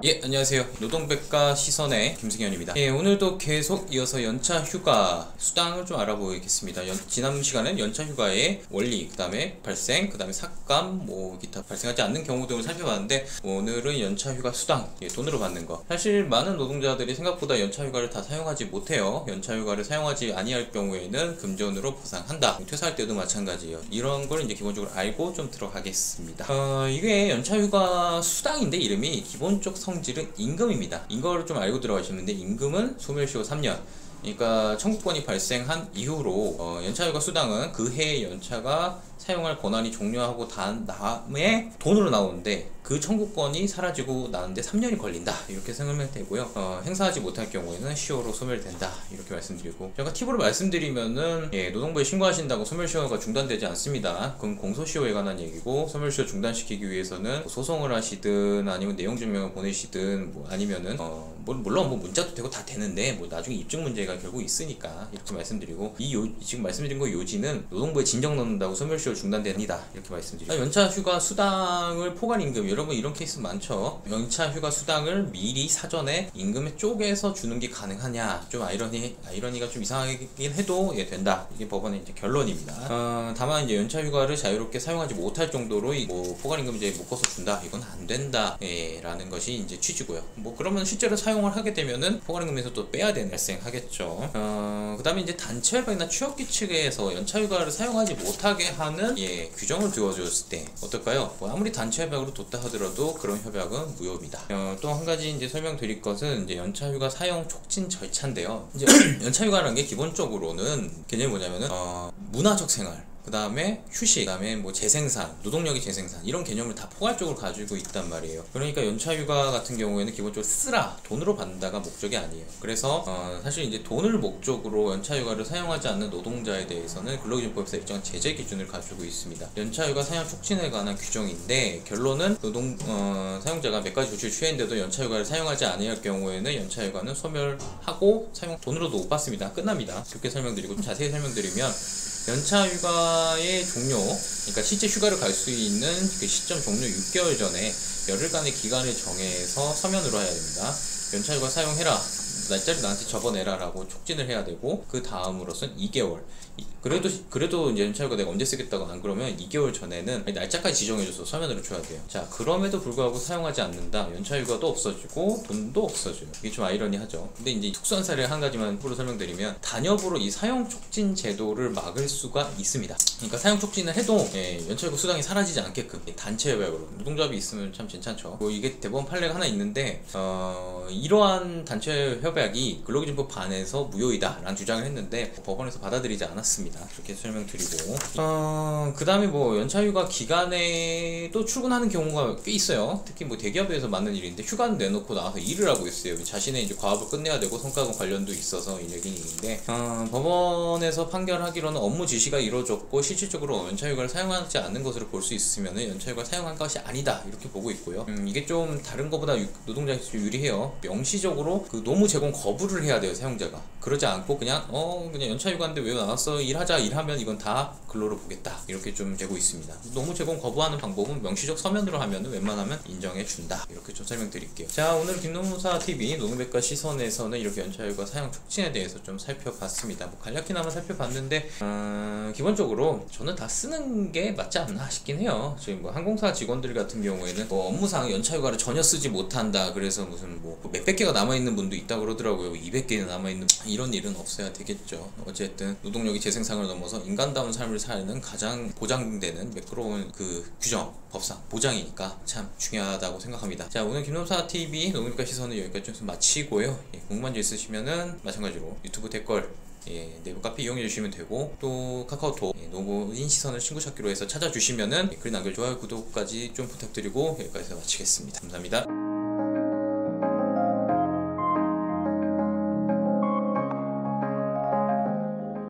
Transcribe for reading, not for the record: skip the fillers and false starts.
예, 안녕하세요. 노동백과 시선의 김승현입니다. 예, 오늘도 계속 이어서 연차 휴가 수당을 좀 알아보겠습니다. 지난 시간은 연차 휴가의 원리, 그 다음에 발생, 그 다음에 삭감, 기타 발생하지 않는 경우 등을 살펴봤는데, 오늘은 연차 휴가 수당, 돈으로 받는 거. 사실 많은 노동자들이 생각보다 연차 휴가를 다 사용하지 못해요. 연차 휴가를 사용하지 아니할 경우에는 금전으로 보상한다. 퇴사할 때도 마찬가지예요. 이런 걸 이제 기본적으로 알고 좀 들어가겠습니다. 이게 연차 휴가 수당인데 이름이 기본적 성질은 임금입니다. 이거를 좀 알고 들어가시는데, 임금은 소멸시효 3년. 그러니까 청구권이 발생한 이후로 연차휴가 수당은 그 해의 연차가 사용할 권한이 종료하고 단 다음에 돈으로 나오는데, 그 청구권이 사라지고 나는데 3년이 걸린다, 이렇게 생각하면 되고요. 행사하지 못할 경우에는 시효로 소멸된다, 이렇게 말씀드리고, 제가 팁으로 말씀드리면은 노동부에 신고하신다고 소멸시효가 중단되지 않습니다. 그건 공소시효에 관한 얘기고, 소멸시효 중단시키기 위해서는 소송을 하시든 아니면 내용증명을 보내시든 아니면은 물론 문자도 되고 다 되는데 나중에 입증 문제가 결국 있으니까, 이렇게 말씀드리고, 지금 말씀드린 거 요지는 노동부에 진정 넣는다고 소멸시효 중단됩니다, 이렇게 말씀드리고, 연차휴가 수당을 포괄임금, 여러분 이런 케이스 많죠. 연차휴가 수당을 미리 사전에 임금에 쪼개서 주는 게 가능하냐, 좀 아이러니가 좀 이상하긴 해도 된다, 이게 법원의 이제 결론입니다. 다만 이제 연차휴가를 자유롭게 사용하지 못할 정도로 포괄임금제 묶어서 준다, 이건 안 된다, 라는 것이 이제 취지고요. 그러면 실제로 사용을 하게 되면은 포괄임금에서 또 빼야 되는 발생하겠죠. 그 다음에 이제 단체협약이나 취업기 측에서 연차휴가를 사용하지 못하게 하는 규정을 두어줬을 때 어떨까요? 아무리 단체협약으로 뒀다 하더라도 그런 협약은 무효입니다. 또 한 가지 이제 설명드릴 것은 이제 연차휴가 사용 촉진 절차인데요. 이제 연차휴가라는 게 기본적으로는 개념이 뭐냐면은 문화적 생활, 그 다음에 휴식, 그 다음에 재생산, 노동력의 재생산, 이런 개념을 다 포괄적으로 가지고 있단 말이에요. 그러니까 연차휴가 같은 경우에는 기본적으로 돈으로 받는다가 목적이 아니에요. 그래서 사실 이제 돈을 목적으로 연차휴가를 사용하지 않는 노동자에 대해서는 근로기준법에서 일정한 제재 기준을 가지고 있습니다. 연차휴가 사용 촉진에 관한 규정인데, 결론은 사용자가 몇 가지 조치를 취했는데도 연차휴가를 사용하지 않을 경우에는 연차휴가는 소멸하고 돈으로도 못 받습니다. 끝납니다. 그렇게 설명드리고, 좀 자세히 설명드리면, 연차휴가의 종료, 그러니까 실제 휴가를 갈 수 있는 그 시점 종료 6개월 전에 열흘간의 기간을 정해서 서면으로 해야 됩니다. 연차휴가 사용해라, 날짜를 나한테 적어내라 라고 촉진을 해야 되고, 그 다음으로선 2개월, 그래도 이제 연차휴가 내가 언제 쓰겠다고 안 그러면 2개월 전에는 날짜까지 지정해줘서 서면으로 줘야 돼요. 자, 그럼에도 불구하고 사용하지 않는다, 연차휴가도 없어지고 돈도 없어져요. 이게 좀 아이러니하죠. 근데 이제 특수한 사례를 한 가지만 프로 설명드리면, 단협으로 이 사용 촉진 제도를 막을 수가 있습니다. 그러니까 사용 촉진을 해도 연차휴가 수당이 사라지지 않게끔 단체협약으로, 노동조합이 있으면 참 괜찮죠. 이게 대법원 판례가 하나 있는데, 이러한 단체협약이 근로기준법 반에서 무효이다 라는 주장을 했는데 법원에서 받아들이지 않았습니다. 그렇게 설명드리고, 그 다음에 연차휴가 기간에 또 출근하는 경우가 꽤 있어요. 특히 대기업에서 맞는 일인데, 휴가는 내놓고 나와서 일을 하고 있어요. 자신의 이제 과업을 끝내야 되고 성과금 관련도 있어서 일인데, 법원에서 판결하기로는 업무 지시가 이루어졌고 실질적으로 연차휴가를 사용하지 않는 것으로 볼 수 있으면 연차휴가 사용한 것이 아니다, 이렇게 보고 있고요. 이게 좀 다른 것보다 노동자에게 좀 유리해요. 명시적으로 그 노무 제공 거부를 해야 돼요, 사용자가. 그러지 않고 그냥 연차휴가인데 왜 나왔어, 일하면 이건 다 근로로 보겠다, 이렇게 좀 되고 있습니다. 노무 제공 거부하는 방법은 명시적 서면으로 하면은 웬만하면 인정해 준다, 이렇게 좀 설명드릴게요. 자, 오늘 김노무사TV 노동백과 시선에서는 이렇게 연차휴가 사용 촉진에 대해서 좀 살펴봤습니다. 간략히나마 살펴봤는데, 기본적으로 저는 다 쓰는 게 맞지 않나 싶긴 해요. 지금 항공사 직원들 같은 경우에는 업무상 연차휴가를 전혀 쓰지 못한다, 그래서 무슨 몇백 개가 남아있는 분도 있다 그러더라고요. 200개나 남아있는, 이런 일은 없어야 되겠죠. 어쨌든 노동력이 재생산을 넘어서 인간다운 삶을 사는 가장 보장되는 매끄러운 그 규정, 법상 보장이니까 참 중요하다고 생각합니다. 자, 오늘 김노무사TV 노동백과 시선은 여기까지 좀 마치고요. 궁금한 점 있으시면은 마찬가지로 유튜브 댓글, 네이버 카페 이용해 주시면 되고, 또 카카오톡 노무인 시선을 친구 찾기로 해서 찾아주시면은 글 남겨, 좋아요, 구독까지 좀 부탁드리고 여기까지 마치겠습니다. 감사합니다.